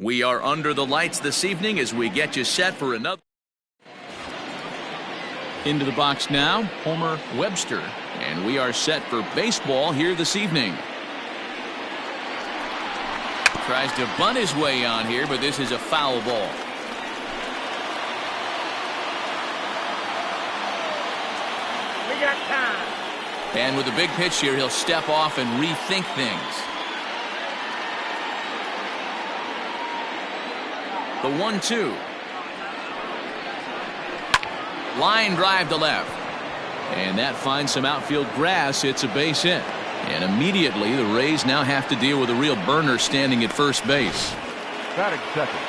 We are under the lights this evening as we get you set for another. Into the box now, Homer Webster. And we are set for baseball here this evening. Tries to bunt his way on here, but this is a foul ball. We got time. And with a big pitch here, he'll step off and rethink things. The 1-2. Line drive to left. And that finds some outfield grass. It's a base hit. And immediately the Rays now have to deal with a real burner standing at first base. Batting second.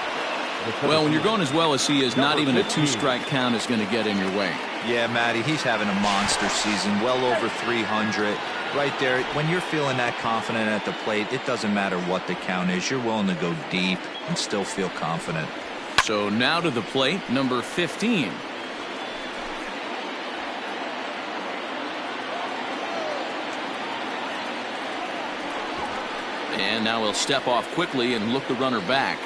Well, when you're going as well as he is, not even a 2-strike count is going to get in your way. Yeah, Matty, he's having a monster season, well over 300. Right there, when you're feeling that confident at the plate, it doesn't matter what the count is. You're willing to go deep and still feel confident. So now to the plate, number 15. And now he'll step off quickly and look the runner back.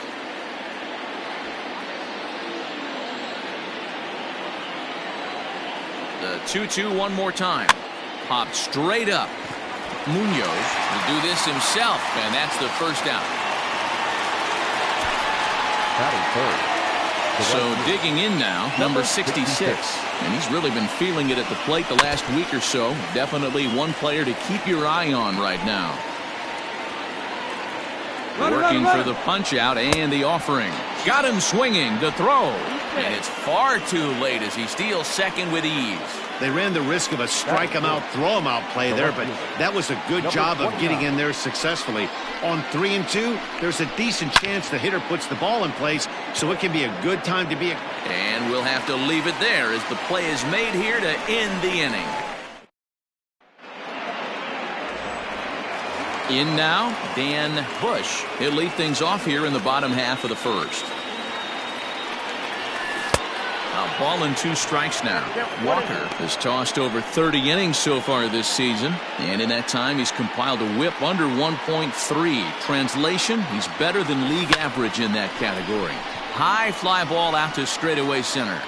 The 2-2 one more time. Popped straight up. Munoz will do this himself, and that's the first out. So digging in now, number 66. And he's really been feeling it at the plate the last week or so. Definitely one player to keep your eye on right now. Working for the punch out and the offering. Got him swinging to throw. And it's far too late as he steals second with ease. They ran the risk of a strike him out, throw him out play there, but that was a good job of getting in there successfully. On 3-2, there's a decent chance the hitter puts the ball in place, so it can be a good time to be. And we'll have to leave it there as the play is made here to end the inning. In now, Dan Bush. He'll lead things off here in the bottom half of the first. A ball and 2 strikes now. Walker has tossed over 30 innings so far this season, and in that time he's compiled a whip under 1.3. Translation, he's better than league average in that category. High fly ball out to straightaway center.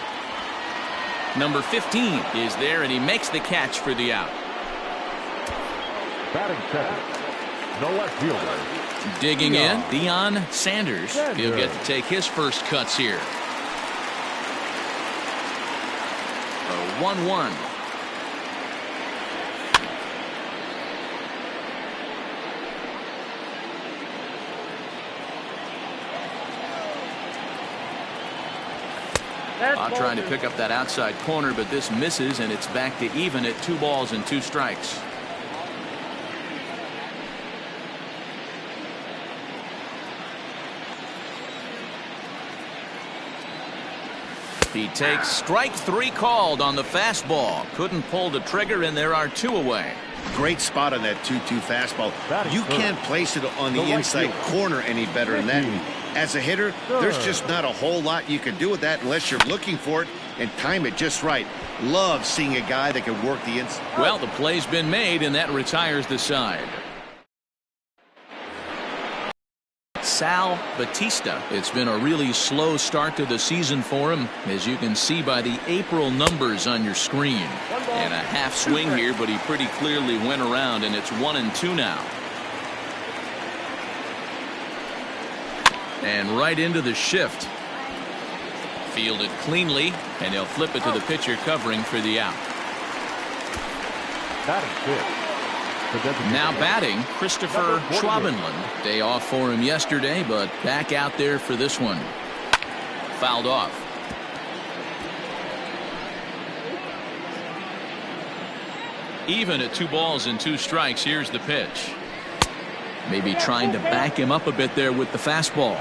Number 15 is there, and he makes the catch for the out. Batting second. No left fielder. Digging in, Deion Sanders. He'll get to take his first cuts here. A 1-1. Trying to pick up that outside corner, but this misses, and it's back to even at 2 balls and 2 strikes. He takes strike 3 called on the fastball. Couldn't pull the trigger, and there are 2 away. Great spot on that 2-2 fastball. You can't place it on the inside corner any better than that. As a hitter, there's just not a whole lot you can do with that unless you're looking for it and time it just right. Love seeing a guy that can work the inside. Well, the play's been made, and that retires the side. Sal Batista. It's been a really slow start to the season for him, as you can see by the April numbers on your screen. And a half swing here, but he pretty clearly went around, and it's 1-2 now. And right into the shift. Fielded cleanly, and he'll flip it to the pitcher covering for the out. Now batting, Christopher Schwabenland. Day off for him yesterday, but back out there for this one. Fouled off. Even at 2 balls and 2 strikes, here's the pitch. Maybe trying to back him up a bit there with the fastball.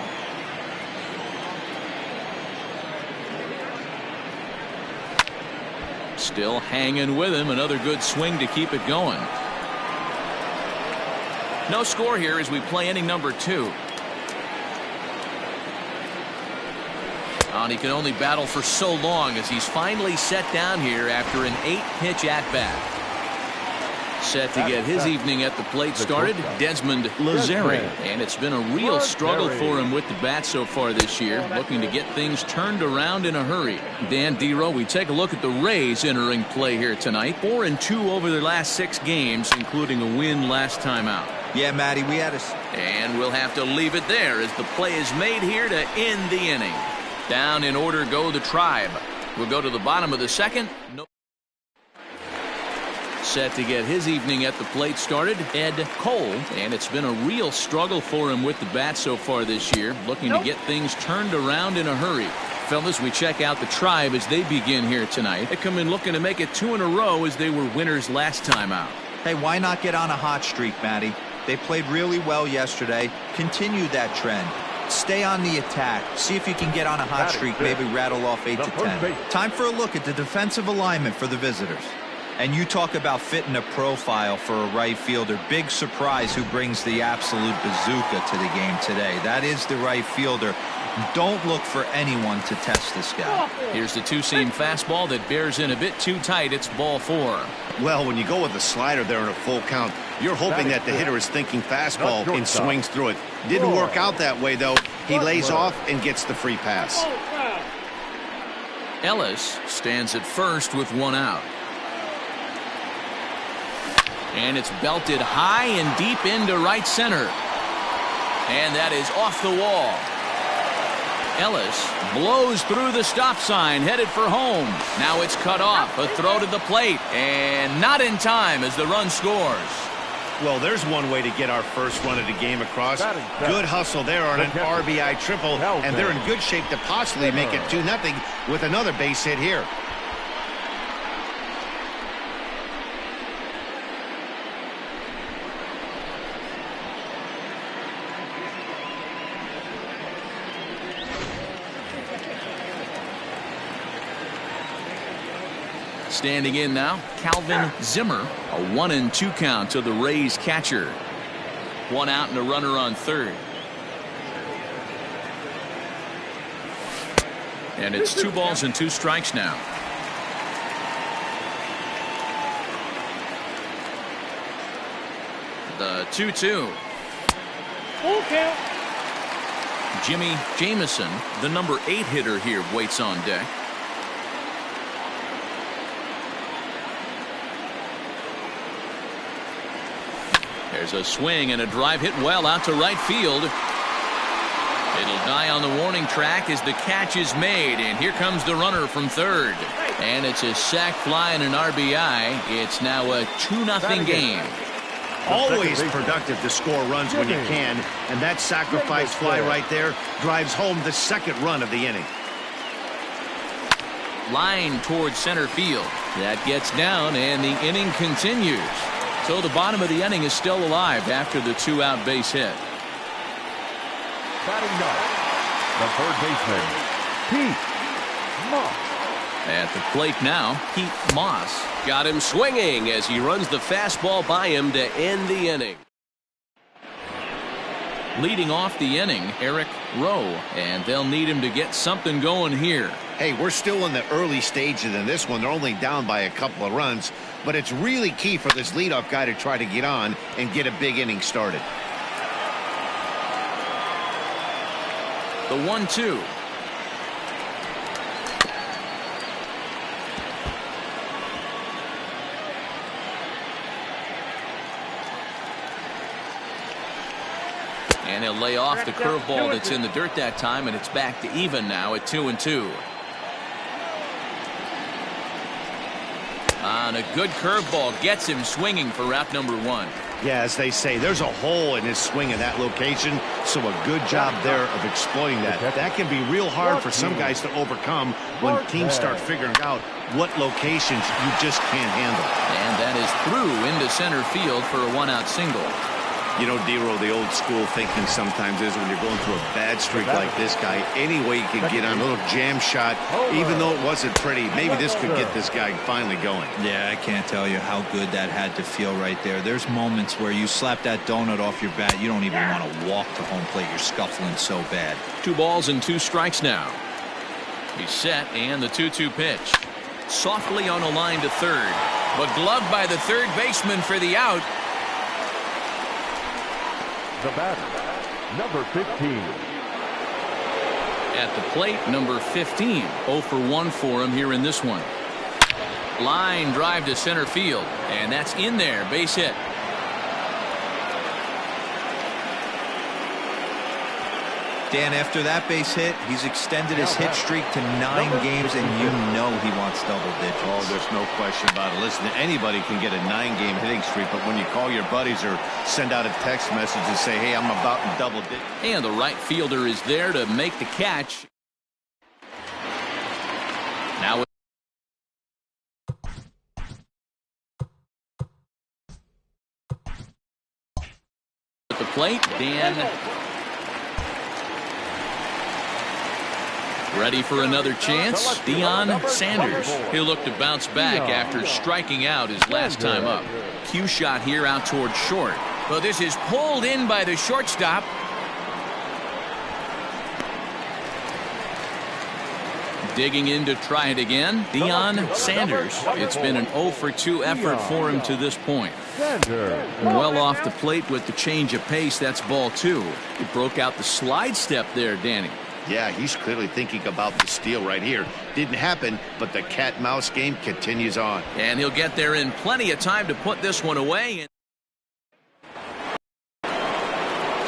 Still hanging with him. Another good swing to keep it going. No score here as we play inning number 2. And he can only battle for so long as he's finally set down here after an 8-pitch at-bat. Set to get his evening at the plate started, Desmond Lazare. And it's been a real struggle for him with the bat so far this year, looking to get things turned around in a hurry. Dan Dero, we take a look at the Rays entering play here tonight. 4-2 over their last 6 games, including a win last time out. Yeah, Matty, we had a... And we'll have to leave it there as the play is made here to end the inning. Down in order go the Tribe. We'll go to the bottom of the second. Set to get his evening at the plate started, Ed Cole. And it's been a real struggle for him with the bat so far this year, looking to get things turned around in a hurry. Fellas, we check out the Tribe as they begin here tonight. They come in looking to make it 2 in a row as they were winners last time out. Hey, why not get on a hot streak, Matty? They played really well yesterday. Continue that trend. Stay on the attack. See if you can get on a hot streak, maybe rattle off 8 to 10. Time for a look at the defensive alignment for the visitors. And you talk about fitting a profile for a right fielder. Big surprise who brings the absolute bazooka to the game today. That is the right fielder. Don't look for anyone to test this guy. Here's the two-seam fastball that bears in a bit too tight. It's ball 4. Well, when you go with a slider there in a full count, you're hoping that the hitter is thinking fastball and swings through it. Didn't work out that way, though. He lays off and gets the free pass. Ellis stands at first with 1 out. And it's belted high and deep into right center. And that is off the wall. Ellis blows through the stop sign, headed for home. Now it's cut off. A throw to the plate. And not in time as the run scores. Well, there's one way to get our first run of the game across. Good hustle there on an RBI triple. And they're in good shape to possibly make it 2-0 with another base hit here. Standing in now, Calvin Zimmer. A 1-2 count to the Rays catcher. 1 out and a runner on third. And it's 2 balls and 2 strikes now. The 2-2. Full count. Jimmy Jamison, the number 8 hitter here, waits on deck. There's a swing and a drive hit well out to right field. It'll die on the warning track as the catch is made. And here comes the runner from third. And it's a sac fly and an RBI. It's now a 2-0 game. Always productive to score runs when you can. And that sacrifice fly right there drives home the second run of the inning. Line towards center field. That gets down and the inning continues. So the bottom of the inning is still alive after the 2-out base hit. Batting ninth, the third baseman, Pete Moss. At the plate now, Pete Moss. Got him swinging as he runs the fastball by him to end the inning. Leading off the inning, Eric Rowe, and they'll need him to get something going here. Hey, we're still in the early stages in this one. They're only down by a couple of runs, but it's really key for this leadoff guy to try to get on and get a big inning started. The 1-2. And he'll lay off the curveball that's in the dirt that time, and it's back to even now at 2-2. And a good curveball gets him swinging for route number 1. Yeah, as they say, there's a hole in his swing in that location, so a good job there of exploiting that. That can be real hard for some guys to overcome when teams start figuring out what locations you just can't handle. And that is through into center field for a 1-out single. You know, Dero, the old school thinking sometimes is when you're going through a bad streak like this guy, any way you can get on a little jam shot, even though it wasn't pretty, maybe this could get this guy finally going. Yeah, I can't tell you how good that had to feel right there. There's moments where you slap that donut off your bat, you don't even want to walk to home plate. You're scuffling so bad. 2 balls and 2 strikes now. He's set, and the 2-2 pitch. softly on a line to third, but gloved by the third baseman for the out. The batter, number 15. At the plate, number 15. 0 for 1 for him here in this one. Line drive to center field, and that's in there. Base hit. Dan, after that base hit, he's extended his hit streak to 9 games, and you know he wants double digits. Oh, there's no question about it. Listen, anybody can get a 9-game hitting streak, but when you call your buddies or send out a text message and say, hey, I'm about in double digits. And the right fielder is there to make the catch. Now at the plate, Dan. Ready for another chance? Deion Sanders. He'll look to bounce back after striking out his last time up. Cue shot here out toward short. Well, this is pulled in by the shortstop. Digging in to try it again, Deion Sanders. It's been an 0 for 2 effort for him to this point. Well off the plate with the change of pace. That's ball 2. He broke out the slide step there, Danny. Yeah, he's clearly thinking about the steal right here. Didn't happen, but the cat-mouse game continues on. And he'll get there in plenty of time to put this one away.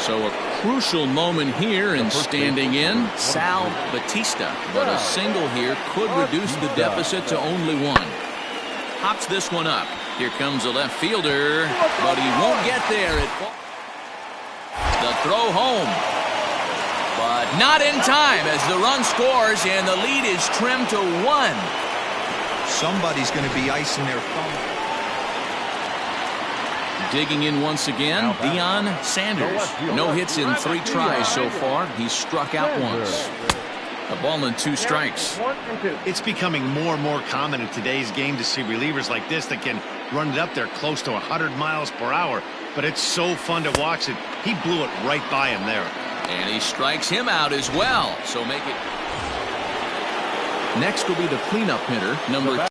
So a crucial moment here, and standing in, Sal Batista. But a single here could reduce the deficit to only 1. Hops this one up. Here comes the left fielder, but he won't get there. The throw home. But not in time as the run scores and the lead is trimmed to 1. Somebody's going to be icing their phone. Digging in once again, Deion Sanders. No hits in 3 tries so far. He's struck out once. A ball and 2 strikes. It's becoming more and more common in today's game to see relievers like this that can run it up there close to 100 miles per hour. But it's so fun to watch it. He blew it right by him there. And he strikes him out as well. So make it. Next will be the cleanup hitter, number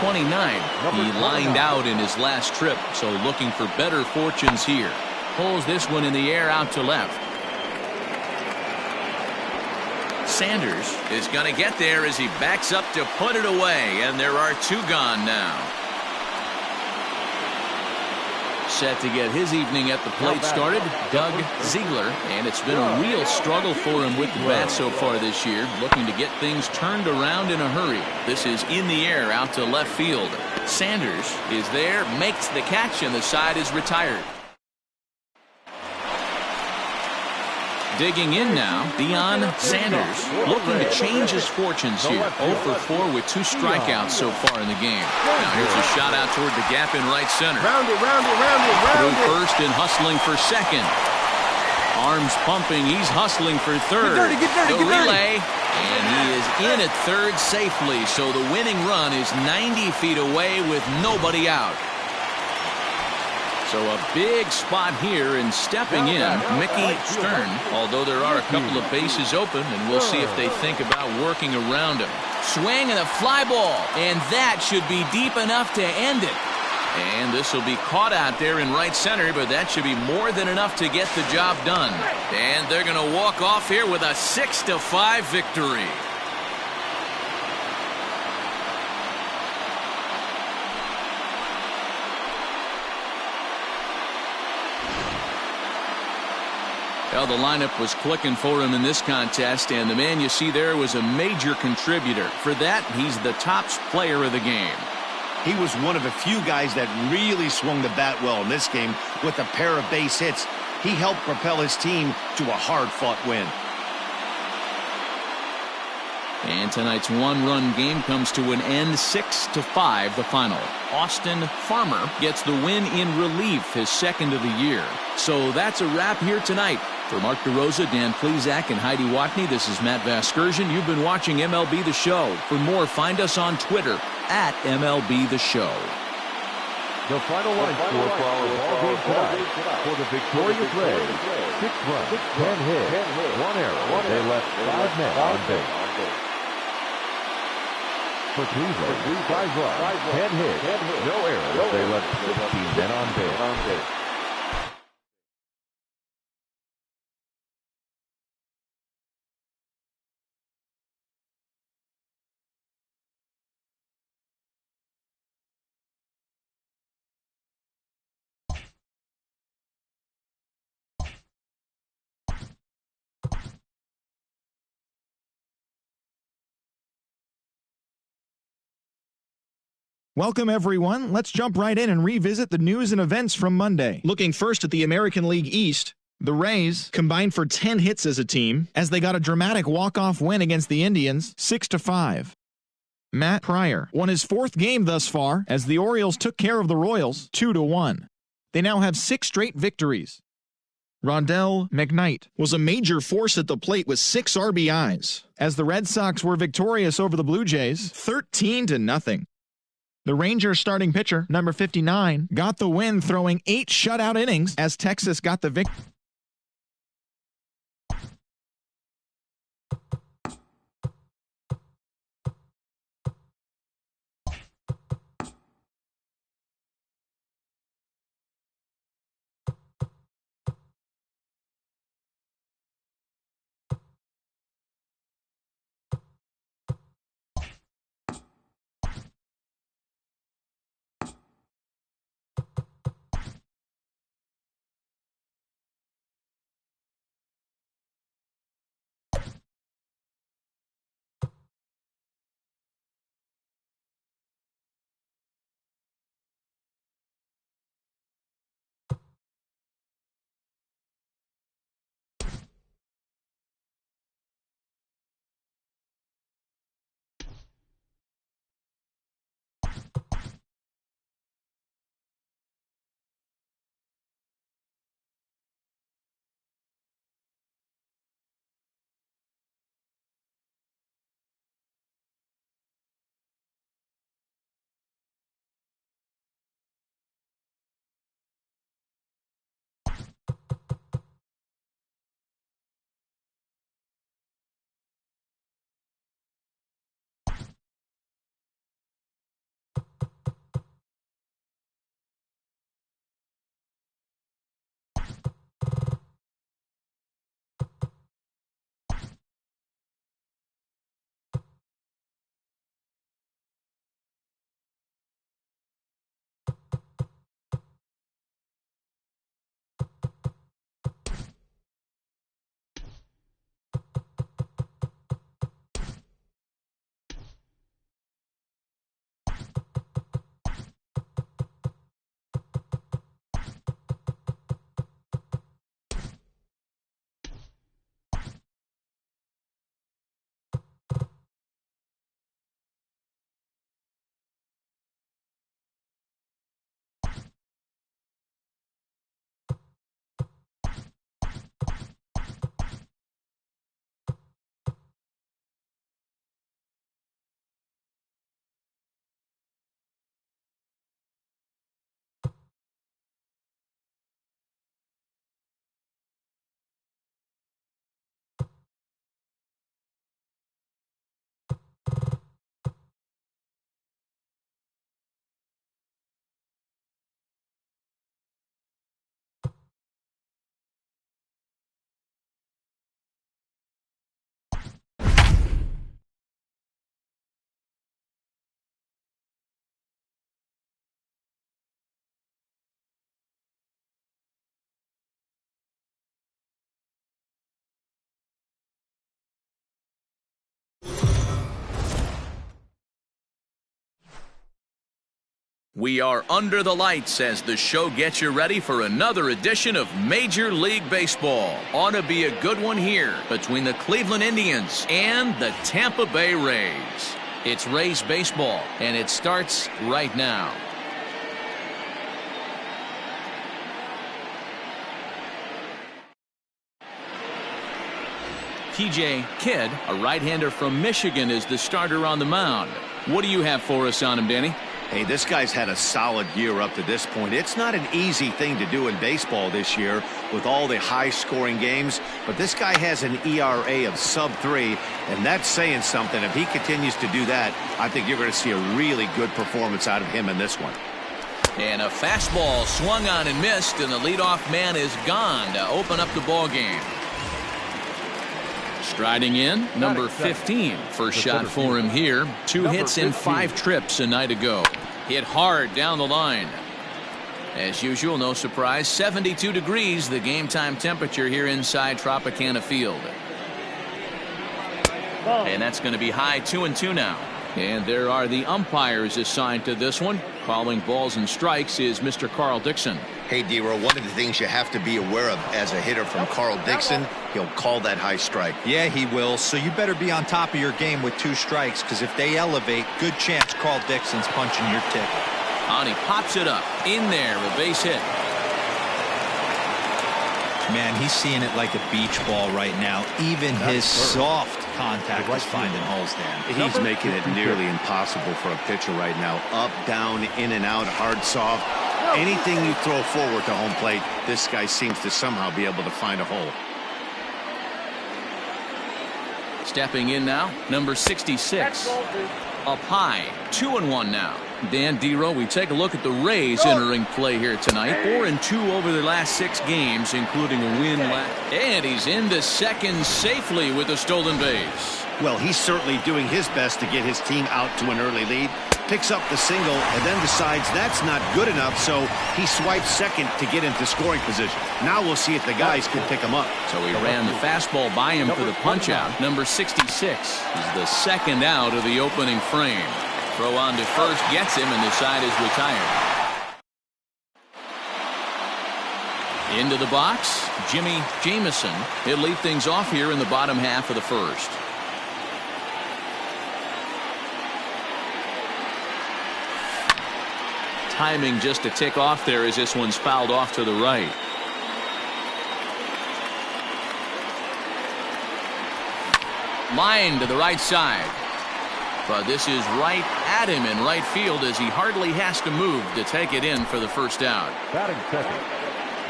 29. He lined out in his last trip, so looking for better fortunes here. Pulls this one in the air out to left. Sanders is going to get there as he backs up to put it away, and there are two gone now. Set to get his evening at the plate started, Doug Ziegler, and it's been a real struggle for him with the bat so far this year, looking to get things turned around in a hurry. This is in the air out to left field. Sanders is there, makes the catch, and the side is retired. Digging in now, Deion Sanders looking to change his fortunes here. 0 for 4 with 2 strikeouts so far in the game. Now here's a shot out toward the gap in right center. Through first and hustling for second. Arms pumping, he's hustling for third. The relay, and he is in at third safely, so the winning run is 90 feet away with nobody out. So a big spot here, and stepping in, Mickey Stern, although there are a couple of bases open, and we'll see if they think about working around him. Swing and a fly ball, and that should be deep enough to end it. And this will be caught out there in right center, but that should be more than enough to get the job done. And they're going to walk off here with a 6-5 victory. Well, the lineup was clicking for him in this contest, and the man you see there was a major contributor. For that, he's the top player of the game. He was one of a few guys that really swung the bat well in this game with a pair of base hits. He helped propel his team to a hard-fought win. And tonight's one-run game comes to an end, 6-5 the final. Austin Farmer gets the win in relief, his second of the year. So that's a wrap here tonight. For Mark DeRosa, Dan Plesac, and Heidi Watney, this is Matt Vasgersian. You've been watching MLB The Show. For more, find us on Twitter at MLB The Show. The final line score for our ballgame tonight. For the victorious Rays, 6 runs, 10 hits, 1 error. They left 5 men on base. For Cleveland, 5 runs, 10 hits, no errors. They left 16 men on base. Welcome, everyone. Let's jump right in and revisit the news and events from Monday. Looking first at the American League East, the Rays combined for 10 hits as a team as they got a dramatic walk-off win against the Indians, 6-5. Matt Pryor won his 4th game thus far as the Orioles took care of the Royals, 2-1. They now have 6 straight victories. Rondell McKnight was a major force at the plate with 6 RBIs as the Red Sox were victorious over the Blue Jays, 13-0. The Rangers starting pitcher, number 59, got the win throwing 8 shutout innings as Texas got the victory. We are under the lights as the show gets you ready for another edition of Major League Baseball. Ought to be a good one here between the Cleveland Indians and the Tampa Bay Rays. It's Rays baseball, and it starts right now. TJ Kidd, a right-hander from Michigan, is the starter on the mound. What do you have for us on him, Danny? Hey, this guy's had a solid year up to this point. It's not an easy thing to do in baseball this year with all the high-scoring games, but this guy has an ERA of sub-3, and that's saying something. If he continues to do that, I think you're going to see a really good performance out of him in this one. And a fastball swung on and missed, and the leadoff man is gone to open up the ball game. Striding in, number 15. First shot for him here. 2 hits in 5 trips a night ago. Hit hard down the line. As usual, no surprise, 72 degrees, the game time temperature here inside Tropicana Field. And that's going to be high 2-2 now. And there are the umpires assigned to this one. Calling balls and strikes is Mr. Carl Dixon. Hey, D-Row, one of the things you have to be aware of as a hitter from Carl Dixon, he'll call that high strike. Yeah, he will. So you better be on top of your game with 2 strikes, because if they elevate, good chance Carl Dixon's punching your ticket. And he pops it up. In there, a base hit. Man, he's seeing it like a beach ball right now. Even his soft contact is finding holes there. He's making it nearly impossible for a pitcher right now. Up, down, in and out, hard, soft. Anything you throw forward to home plate, this guy seems to somehow be able to find a hole. Stepping in now, number 66. Up high, 2-1 now. Dan, D-Row, we take a look at the Rays entering play here tonight. 4-2 over their last 6 games, including a win last. And he's into second safely with a stolen base. Well, he's certainly doing his best to get his team out to an early lead. Picks up the single and then decides that's not good enough, so he swipes second to get into scoring position. Now we'll see if the guys can pick him up. So he ran the fastball by him for the punch out. Number 66 is the second out of the opening frame. Throw on to first gets him, and the side is retired. Into the box, Jimmy Jamison. He'll lead things off here in the bottom half of the first. Timing just to tick off there as this one's fouled off to the right. Line to the right side. But this is right at him in right field as he hardly has to move to take it in for the first out. Batting second,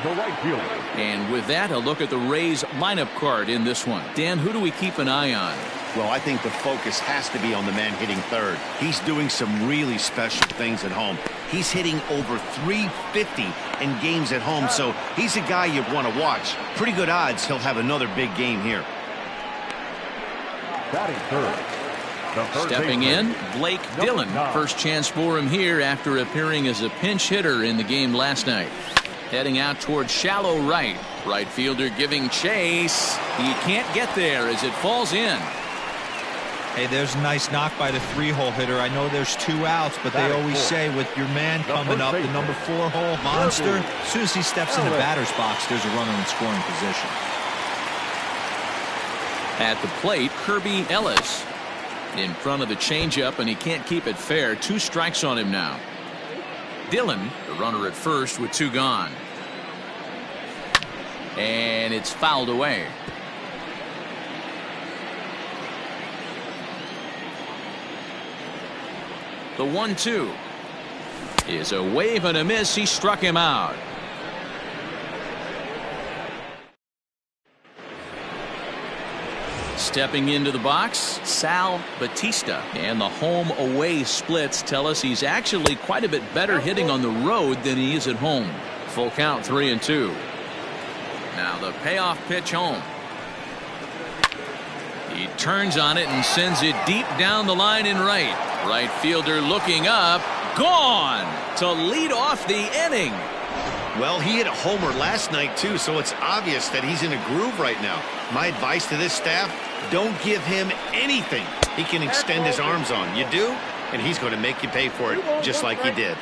the right fielder. And with that, a look at the Rays lineup card in this one. Dan, who do we keep an eye on? Well, I think the focus has to be on the man hitting third. He's doing some really special things at home. He's hitting over 350 in games at home, so he's a guy you want to watch. Pretty good odds he'll have another big game here. Batting third. Stepping in, Blake Dillon. First chance for him here after appearing as a pinch hitter in the game last night. Heading out towards shallow right. Right fielder giving chase. He can't get there as it falls in. Hey, there's a nice knock by the 3-hole hitter. I know there's 2 outs, but they always say with your man coming up, the number 4-hole monster, as soon as he steps in the batter's box, there's a runner in scoring position. At the plate, Kirby Ellis in front of the changeup, and he can't keep it fair. 2 strikes on him now. Dillon, the runner at first with 2 gone. And it's fouled away. The 1-2 is a wave and a miss. He struck him out. Stepping into the box, Sal Batista. And the home away splits tell us he's actually quite a bit better hitting on the road than he is at home. Full count, 3-2. Now the payoff pitch home. He turns on it and sends it deep down the line in right. Right fielder looking up. Gone to lead off the inning. Well, he hit a homer last night, too, so it's obvious that he's in a groove right now. My advice to this staff, don't give him anything he can extend his arms on. You do? and he's going to make you pay for it just like he did.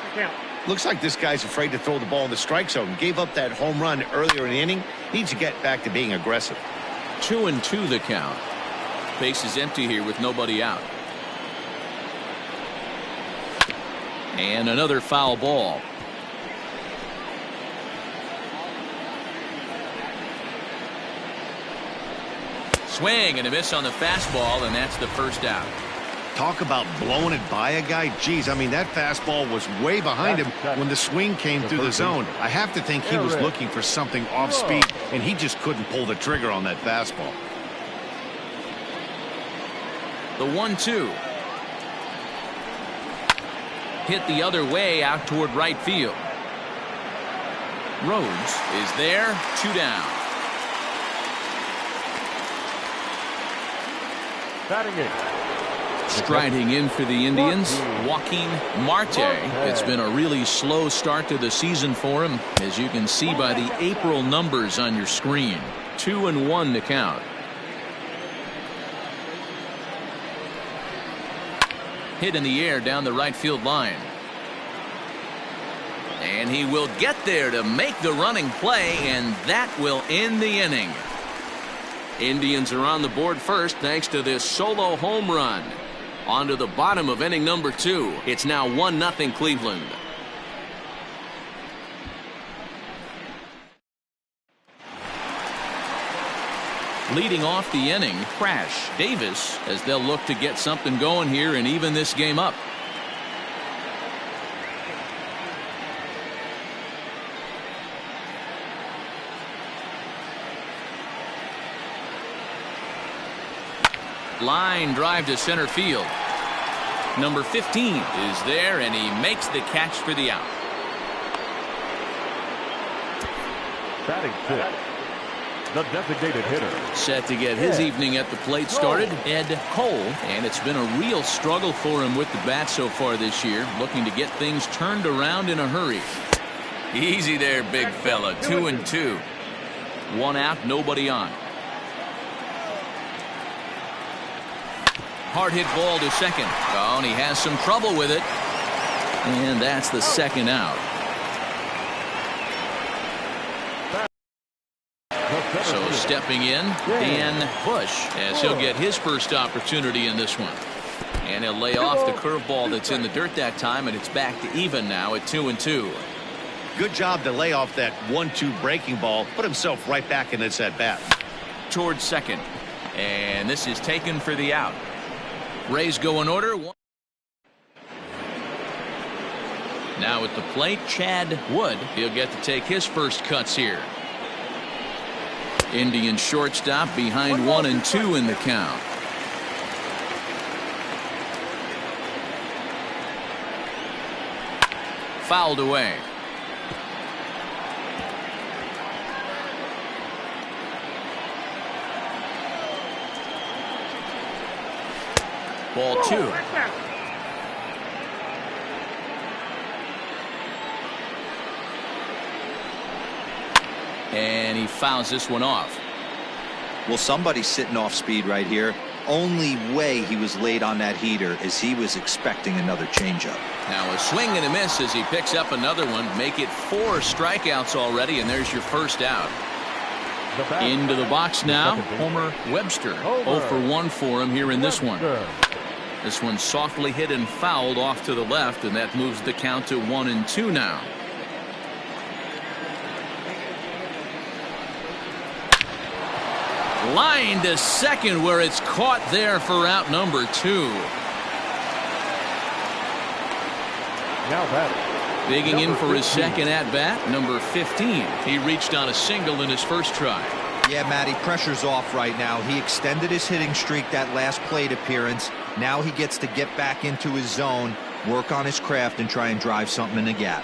Looks like this guy's afraid to throw the ball in the strike zone. Gave up that home run earlier in the inning. Needs to get back to being aggressive. 2-2 the count. Base is empty here with nobody out. And another foul ball. Swing and a miss on the fastball, and that's the first out. Talk about blowing it by a guy. Geez, I mean, that fastball was way behind him when the swing came through the zone. I have to think he was looking for something off speed, and he just couldn't pull the trigger on that fastball. The 1-2. Hit the other way out toward right field. Rhodes is there, 2 down. Batting in. Striding in for the Indians, Joaquin Marte. It's been a really slow start to the season for him, as you can see by the April numbers on your screen. 2-1 to count. Hit in the air down the right field line. And he will get there to make the running play, and that will end the inning. Indians are on the board first thanks to this solo home run. On to the bottom of inning number 2. It's now 1-0 Cleveland. Leading off the inning, Crash Davis, as they'll look to get something going here and even this game up. Line drive to center field. Number 15 is there, and he makes the catch for the out. Batting 6. The designated hitter. Set to get his evening at the plate started, Ed Cole, and it's been a real struggle for him with the bat so far this year, looking to get things turned around in a hurry. Easy there, big fella. 2-2. 1 out, nobody on. Hard hit ball to second. Oh, and he has some trouble with it. And that's the second out. So stepping in, Dan Bush, as he'll get his first opportunity in this one. And he'll lay off the curveball that's in the dirt that time, and it's back to even now at 2-2. Good job to lay off that 1-2 breaking ball. Put himself right back in this at bat. Towards second. And this is taken for the out. Rays go in order. Now at the plate, Chad Wood. He'll get to take his first cuts here. Indian shortstop behind 1-2 in the count. Fouled away. Ball 2. And he fouls this one off. Well, somebody's sitting off speed right here. Only way he was late on that heater is he was expecting another changeup. Now a swing and a miss as he picks up another one. Make it 4 strikeouts already, and there's your first out. Into the box now, Homer Webster. 0 for 1 for him here in this one. This one softly hit and fouled off to the left, and that moves the count to 1-2 now. Line to second, where it's caught there for out number 2. Now batting. Digging in for his second at bat, number 15. He reached on a single in his first try. Yeah, Matty, pressure's off right now. He extended his hitting streak that last plate appearance. Now he gets to get back into his zone, work on his craft, and try and drive something in the gap.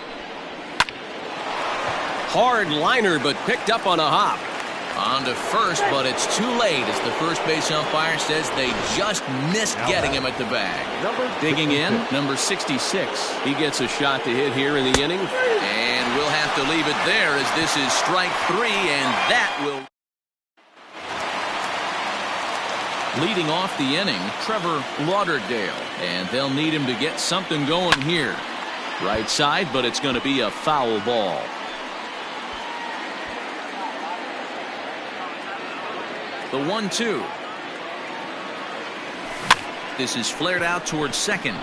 Hard liner, but picked up on a hop. On to first, but it's too late as the first base umpire says they just missed getting him at the bag. Digging in, number 66. He gets a shot to hit here in the inning. And we'll have to leave it there as this is strike 3, and that will... Leading off the inning, Trevor Lauderdale. And they'll need him to get something going here. Right side, but it's going to be a foul ball. The 1-2. This is flared out towards second.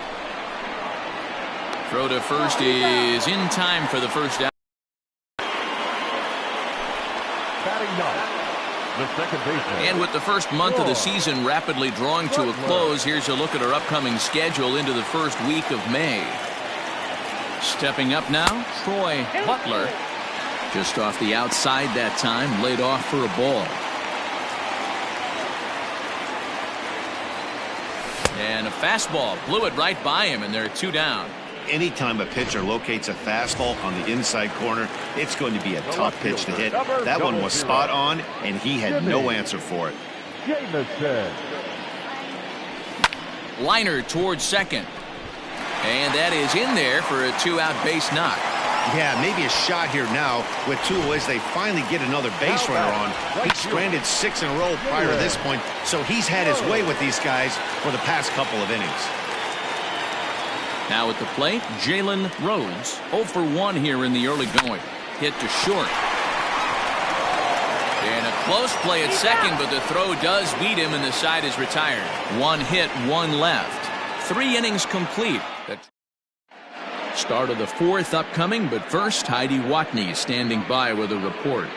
Throw to first is in time for the first out. Batting ninth, the second baseman. And with the first month of the season rapidly drawing to a close, here's a look at our upcoming schedule into the first week of May. Stepping up now, Troy Butler. Just off the outside that time, laid off for a ball. And a fastball blew it right by him, and there are 2 down. Anytime a pitcher locates a fastball on the inside corner, it's going to be a tough pitch to hit. That one was spot on, and he had no answer for it. Jamison. Liner towards second. And that is in there for a 2-out base knock. Yeah, maybe a shot here now with 2 away as they finally get another base runner on. He stranded 6 in a row prior to this point, so he's had his way with these guys for the past couple of innings. Now at the plate, Jalen Rhodes, 0 for 1 here in the early going. Hit to short. And a close play at second, but the throw does beat him and the side is retired. 1 hit, 1 left. 3 innings complete. Start of the 4th upcoming, but first, Heidi Watney standing by with a report.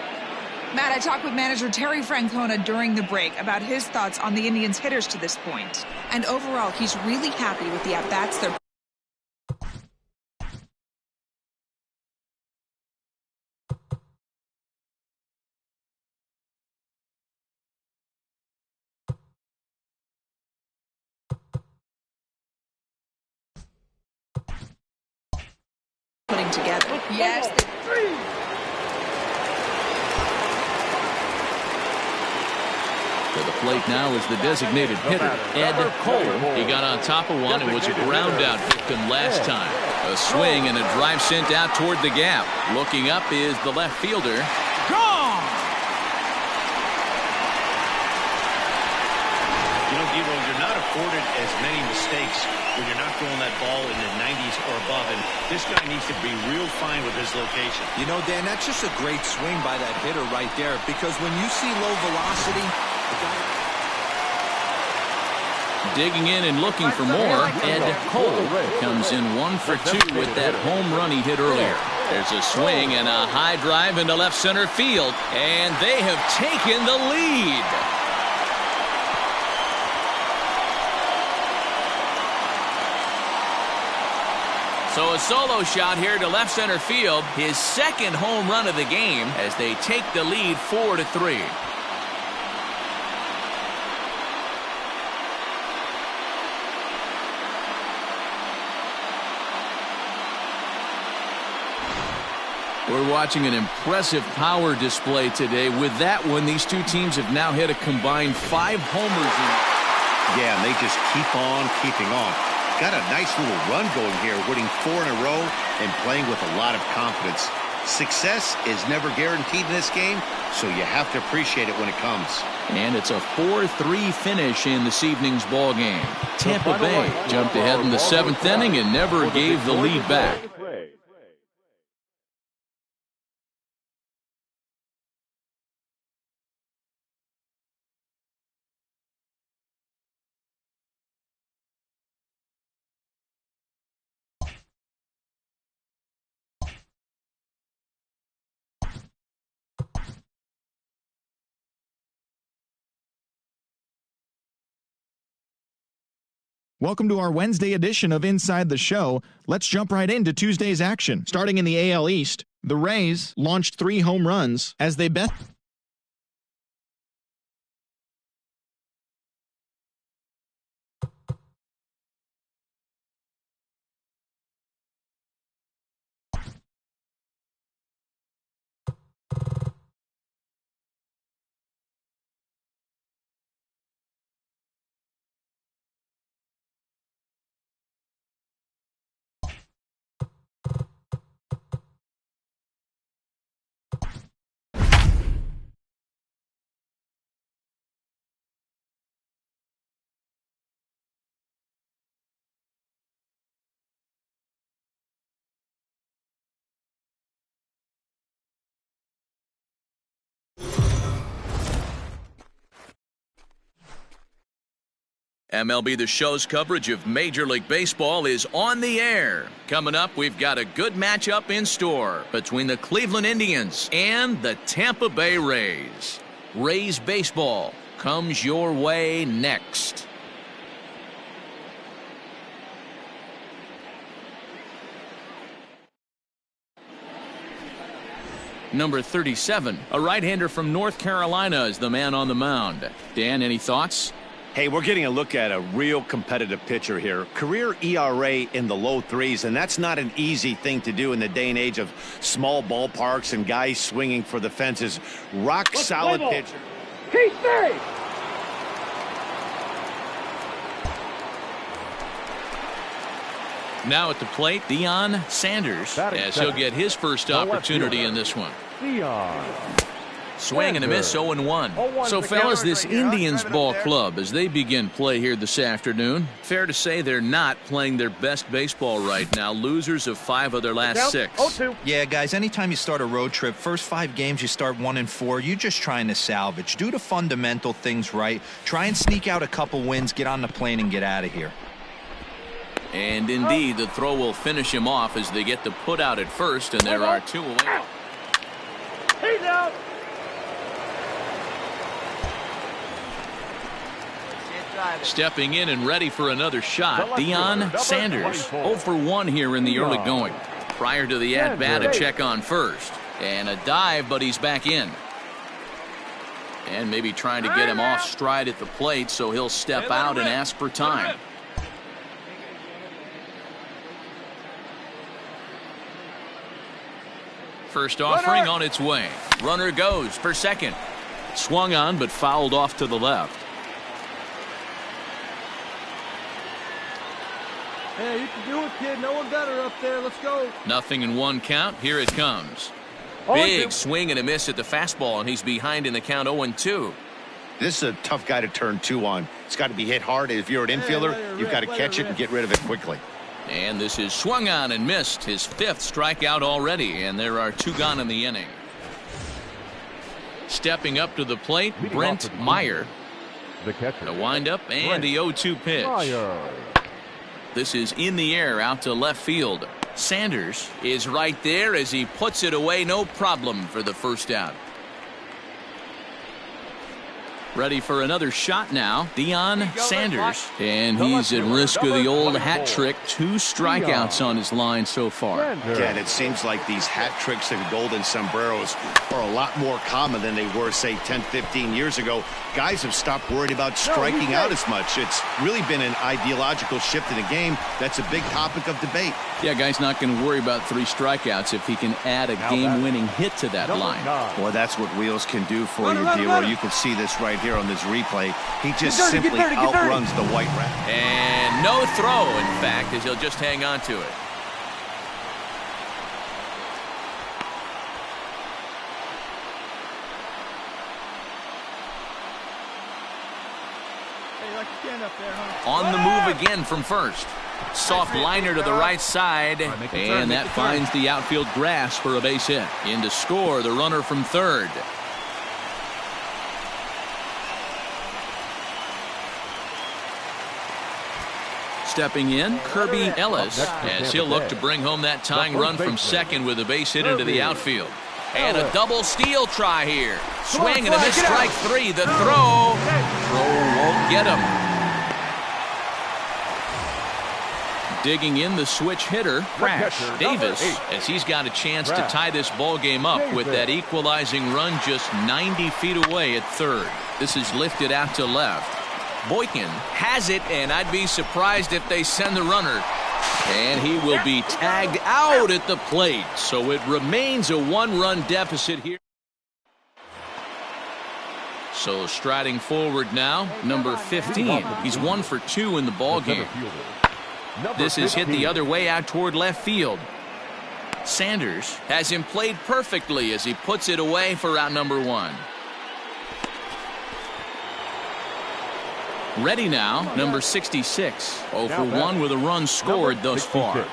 Matt, I talked with manager Terry Francona during the break about his thoughts on the Indians' hitters to this point. And overall, he's really happy with the at-bats they're putting together. Yes. To the plate now is the designated hitter, Ed Cole. He got on top of one and was a ground-out victim last time. A swing and a drive sent out toward the gap. Looking up is the left fielder. Gone! You know, Dero, you're not afforded as many mistakes when you're not throwing that ball in the 90s or above, and this guy needs to be real fine with his location. You know, Dan, that's just a great swing by that hitter right there, because when you see low velocity, digging in and looking for more, Ed Cole comes in 1 for 2 with that home run he hit earlier. There's a swing and a high drive into left center field, and they have taken the lead. So a solo shot here to left center field, his 2nd home run of the game as they take the lead 4-3. We're watching an impressive power display today. With that one, these 2 teams have now hit a combined 5 homers. Yeah, and they just keep on keeping on. Got a nice little run going here, winning 4 in a row and playing with a lot of confidence. Success is never guaranteed in this game, so you have to appreciate it when it comes. And it's a 4-3 finish in this evening's ball game. Tampa Bay jumped ahead in the 7th inning and never gave the lead back. Welcome to our Wednesday edition of Inside the Show. Let's jump right into Tuesday's action. Starting in the AL East, the Rays launched 3 home runs as they bet. MLB The Show's coverage of Major League Baseball is on the air. Coming up, we've got a good matchup in store between the Cleveland Indians and the Tampa Bay Rays. Rays baseball comes your way next. Number 37, a right-hander from North Carolina, is the man on the mound. Dan, any thoughts? Hey, we're getting a look at a real competitive pitcher here. Career ERA in the low threes, and that's not an easy thing to do in the day and age of small ballparks and guys swinging for the fences. Rock solid pitcher. Keep safe. Now at the plate, Deion Sanders, as he'll get his first opportunity in this one. Swing and a miss, 0-1. So, fellas, this Indians ball club, as they begin play here this afternoon, fair to say they're not playing their best baseball right now. Losers of 5 of their last 6. Yeah, guys, anytime you start a road trip, first 5 games you start 1-4, you're just trying to salvage. Do the fundamental things right. Try and sneak out a couple wins, get on the plane, and get out of here. And indeed, the throw will finish him off as they get the put out at first, and there are 2 away. He's out. Stepping in and ready for another shot, Deion Sanders. 0 for 1 here in the early going. Prior to the at-bat, a check on first. And a dive, but he's back in. And maybe trying to get him off stride at the plate, so he'll step out and ask for time. First offering on its way. Runner goes for second. Swung on, but fouled off to the left. Hey, you can do it, kid. No one better up there. Let's go. 0-1 count. Here it comes. Big swing and a miss at the fastball, and he's behind in the count 0-2. This is a tough guy to turn 2 on. It's got to be hit hard. If you're an infielder, you've got to catch it and get rid of it quickly. And this is swung on and missed. His 5th strikeout already, and there are 2 gone in the inning. Stepping up to the plate, Brent Meyer. The catcher. The windup and the 0-2 pitch. This is in the air out to left field. Sanders is right there as he puts it away, no problem for the first out. Ready for another shot now, Deion Sanders. And he's at risk of the old hat trick. 2 strikeouts on his line so far. Again, it seems like these hat tricks and golden sombreros are a lot more common than they were, say, 10, 15 years ago. Guys have stopped worried about striking out as much. It's really been an ideological shift in the game. That's a big topic of debate. Yeah, guy's not going to worry about 3 strikeouts if he can add a game-winning hit to that line. Boy, that's what Wheels can do for you, D-Roy. You can see this right here on this replay. He just simply outruns the white rat. And no throw, in fact, as he'll just hang on to it. On the move again from first. Soft liner to the right side, and that finds the outfield grass for a base hit. In to score, the runner from third. Stepping in, Kirby Ellis, as he'll look to bring home that tying run from second with a base hit into the outfield. And a double steal try here. Swing and a miss, strike 3. The throw won't get him. Digging in the switch hitter, Crash Davis, as he's got a chance to tie this ball game up with that equalizing run just 90 feet away at third. This is lifted out to left. Boykin has it, and I'd be surprised if they send the runner. And he will be tagged out at the plate, so it remains a 1-run deficit here. So striding forward now, number 15. He's 1 for 2 in the ball game. This is hit the other way out toward left field. Sanders has him played perfectly as he puts it away for out number 1. Ready now, number 66. 0 for 1 with a run scored thus far.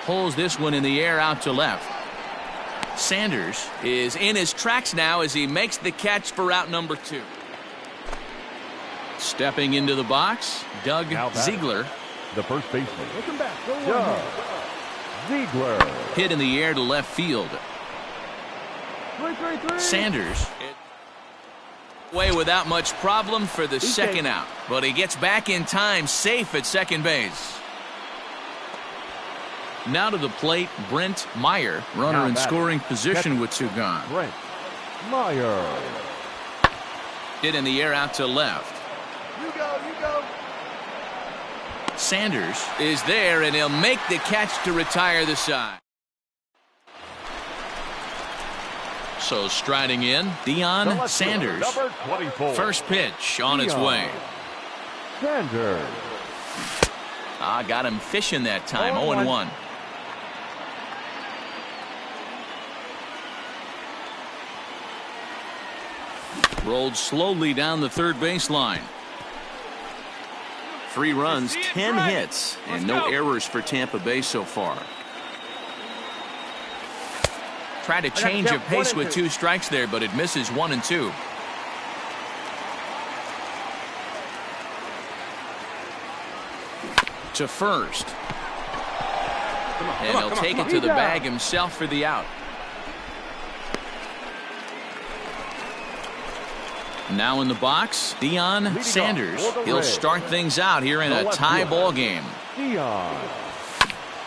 Pulls this one in the air out to left. Sanders is in his tracks now as he makes the catch for out number 2. Stepping into the box, Doug Ziegler. The first baseman. Doug Ziegler. Hit in the air to left field. Sanders away without much problem for the second out, but he gets back in time, safe at second base. Now to the plate, Brent Meyer, runner in scoring position with two gone. Brent Meyer. Hit in the air out to left. You go. Sanders is there, and he'll make the catch to retire the side. So striding in, Deion Sanders. Number 24. First pitch on its way. Sanders. Got him fishing that time, 0-1. Rolled slowly down the third baseline. 3 runs, 10 hits, and no errors for Tampa Bay so far. Tried to change of pace with 2 strikes there, but it misses 1 and 2. To first. And he'll take it to the bag himself for the out. Now in the box, Deion Sanders. He'll start things out here in a tie ball game. Deion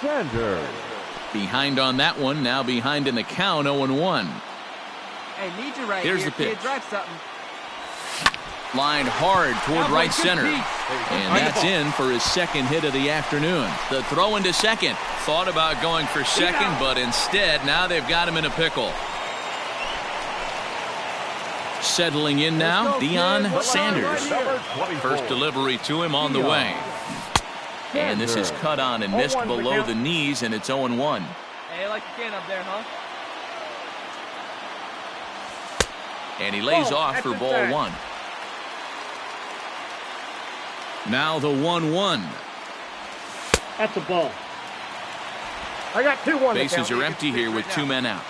Sanders. Behind on that one, now behind in the count, 0-1. Hey, need you right Here's here, the pitch. kid. Drive something. Lined hard toward right center. And that's in for his second hit of the afternoon. The throw into second. Thought about going for second, but instead, now they've got him in a pickle. Settling in now, Deion Sanders. First delivery to him on the way. And this is cut on and missed below the knees, and it's 0-1. Hey, like you can up there, huh? And he lays off for ball 1. Now the 1-1. That's a ball. I got 2-1. Bases are empty here with 2 men out.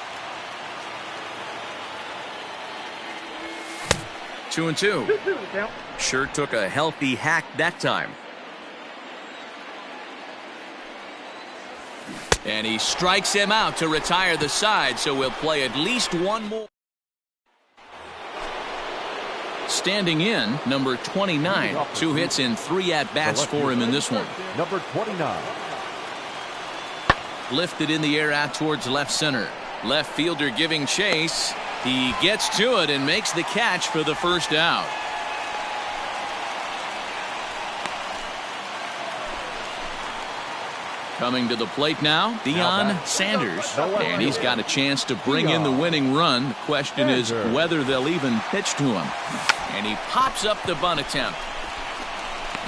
2-2. Sure took a healthy hack that time. And he strikes him out to retire the side, so we'll play at least 1 more. Standing in, number 29. 2 hits and 3 at-bats for him in this one. Number 29. Lifted in the air out towards left center. Left fielder giving chase. He gets to it and makes the catch for the first out. Coming to the plate now, Deion Sanders. And he's got a chance to bring in the winning run. The question is whether they'll even pitch to him. And he pops up the bunt attempt.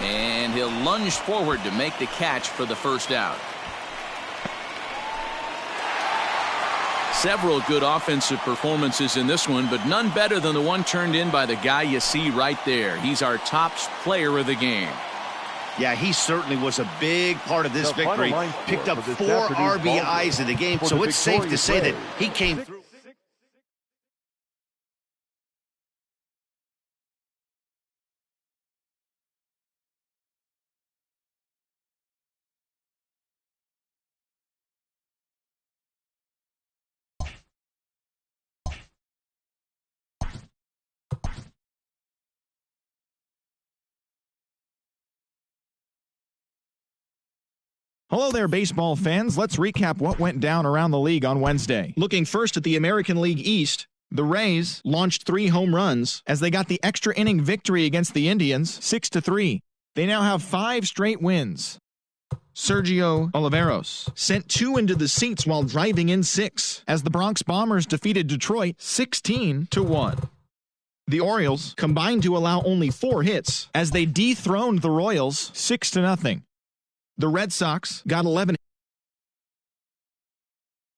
And he'll lunge forward to make the catch for the first out. Several good offensive performances in this one, but none better than the one turned in by the guy you see right there. He's our top player of the game. Yeah, he certainly was a big part of this victory. Picked up 4 RBIs in the game, so it's safe to say that he came through. Hello there, baseball fans. Let's recap what went down around the league on Wednesday. Looking first at the American League East, the Rays launched 3 home runs as they got the extra inning victory against the Indians, 6-3. They now have 5 straight wins. Sergio Oliveros sent 2 into the seats while driving in 6 as the Bronx Bombers defeated Detroit 16-1. The Orioles combined to allow only 4 hits as they dethroned the Royals 6-0. The Red Sox got 11